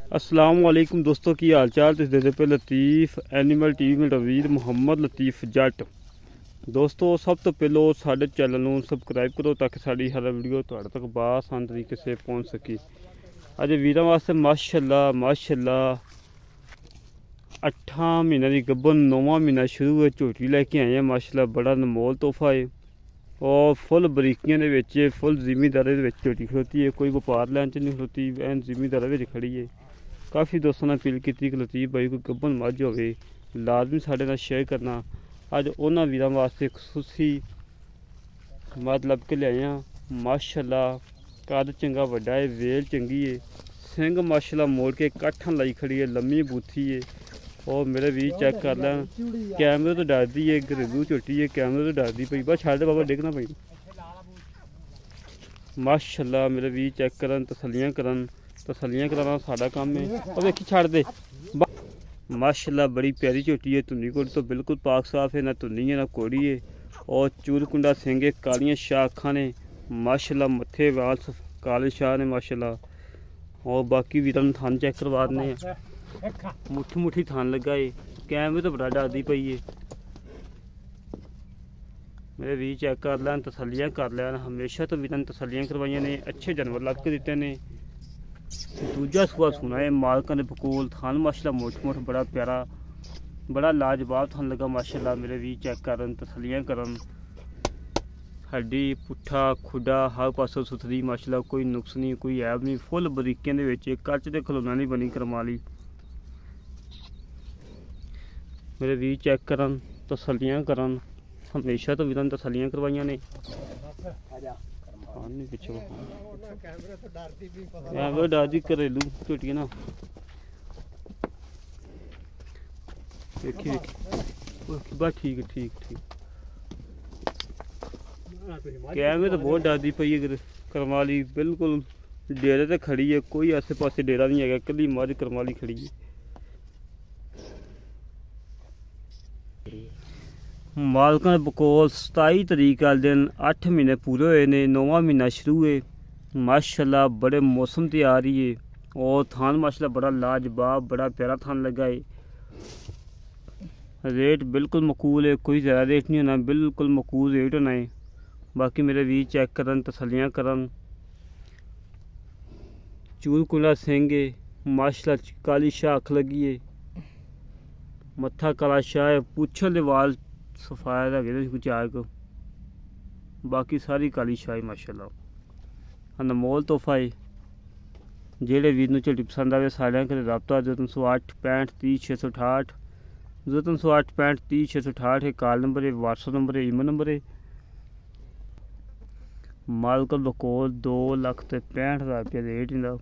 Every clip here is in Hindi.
अस्सलाम वालेकुम दोस्तों की हाल चाल। तुम देखते पे लतीफ़ एनिमल टीवी में रवीद मुहम्मद लतीफ़ जट। दोस्तों सब तो पहलो साढ़े चैनल को सबसक्राइब करो ताकि साड़ी हर वीडियो तुहाडे तक बआसान तरीके से पहुँच सके। अज वीर वास्ते माशाअल्लाह माशाअल्लाह 8 महीने की गब्बन 9वां महीना शुरू है, झोटी लैके आए हैं। माशाअल्लाह बड़ा अनमोल तोहफा है और फुल बरीकियां दे विच फुल जिमीदारे दे विच झोटी खड़ोती है। कोई व्यापार लैन च नहीं खड़ोती, एन जिमीदारे विच खड़ी है। काफ़ी दोस्तों ने अपील की कि लतीफ़ भाई कोई गब्बन मझ हो लाजमी साढ़े नाल शेयर करना। अज उन्होंने वीरों वास्ते खसूसी मद लभ के लियाए हैं। माशाअल्लाह कद चंगा वड्डा है, वेल चंगी है, सिंग माशाअल्लाह मोड़ के काठा लाई खड़ी है, लम्मी बूथी है। और मेरे भी चेक कर लैन, कैमरे तो डरती है, घरेलू झोटी है, कैमरे तो डरती पई। बस छड़ बाबा डिगना पई। माशाअल्लाह मेरे भी चेक करन, तसलियां कराना साडा काम है। और देखी छड़ दे। माशाअल्लाह बड़ी प्यारी झोटी है, धुनी कोड़ी तो बिल्कुल पाक साफ है, ना धुनी है ना कोड़ी है। और चूल कुंडा सिंगे, कालियां शाह अखां ने। माशाअल्लाह मत्थे वाल काले शाह ने माशाअल्लाह। और बाकी वीरां नूं थान चेक करवा देने, मुठी मुठी थान लगा है। कैमरे तो बड़ा डरदी पई है। मेरे भी चेक कर लैन, तसलियां कर लैन। हमेशा तो वीरां तसलियां करवाइयां ने, अच्छे जानवर लभ के दिते ने। दूजा सुबह सुना है मालका ने बकोल थान माशाअल्लाह मुठ मुठ बड़ा प्यारा बड़ा लाजवाब थान लगा माशाअल्लाह। मेरे भी चेक करन, तसलियां करन। हड्डी पुट्ठा खुडा हर पासों सुथरी माशाअल्लाह, कोई नुक्स नहीं कोई ऐब नहीं। फुल बरीकियां दे विच कच ते खलोना नहीं बनी करमाली। मेरे भी चेक करन, तसलियां करन। हमेशा तो वीरां तसलियां करवाइयां ने। डरदी घरेलू झोटी ना। देखी बस ठीक ठीक ठीक। कैमरे तो बहुत डरदी पई है करमाली, बिल्कुल डेरे ते खड़ी है, कोई आसे पासे डेरा नहीं है, कली मझ करमाली खड़ी है। मालका ने बकोल 27 तरीक वाले दिन 8 महीने पूरे हुए ने, 9वां महीना शुरू है। माशाअल्लाह बड़े मौसम ते आ रही है। और थान माशाअल्लाह बड़ा लाजवाब बड़ा प्यारा थान लगा है। रेट बिल्कुल मकूल है, कोई ज़्यादा रेट नहीं होना, बिल्कुल मकूल रेट होना है। बाकी मेरे भी चेक करन, तसलियां करन। चूल कुला सिंगे माशाअल्लाह, काली शाह अख लगी है, मत्था काला शाह है, पूछल दे वाल सफाया लगे कुछ चार को। बाकी सारी काली शाही माशाअल्लाह। अनमोल तोहफा है। जेड़े वीर नूं झोटी पसंद आवे सारियां कदे रब्ता 0308 65 30 668 0308 65 30 668 है कॉल नंबर है, व्हाट्सअप नंबर है, ईमेल नंबर है। मालक बकोल 2,65,000 रुपया रेट इंदा,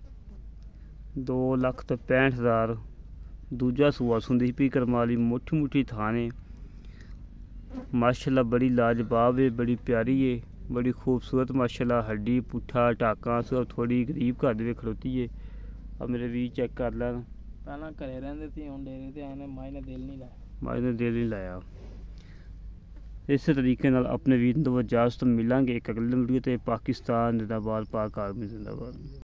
2,65,000। दूजा सूआ सुंदी पी करमाली, मुठी मुठी थाने माशाअल्लाह बड़ी लाजवाब है, बड़ी प्यारी है, बड़ी खूबसूरत माशाअल्लाह। हड्डी पुट्ठा टाका सब थोड़ी गरीब घर दे खड़ोती है। अब मेरे भी चेक कर लैन। पहला घरे रहंदे सी, हुण डेरे ते आए ने, माई ने दिल नहीं लाया। इस तरीके नाल अपने वीर तो इजाजत मिलांगे एक अगले वीडियो ते। पाकिस्तान जिंदाबाद, पाक आर्मी जिंदाबाद।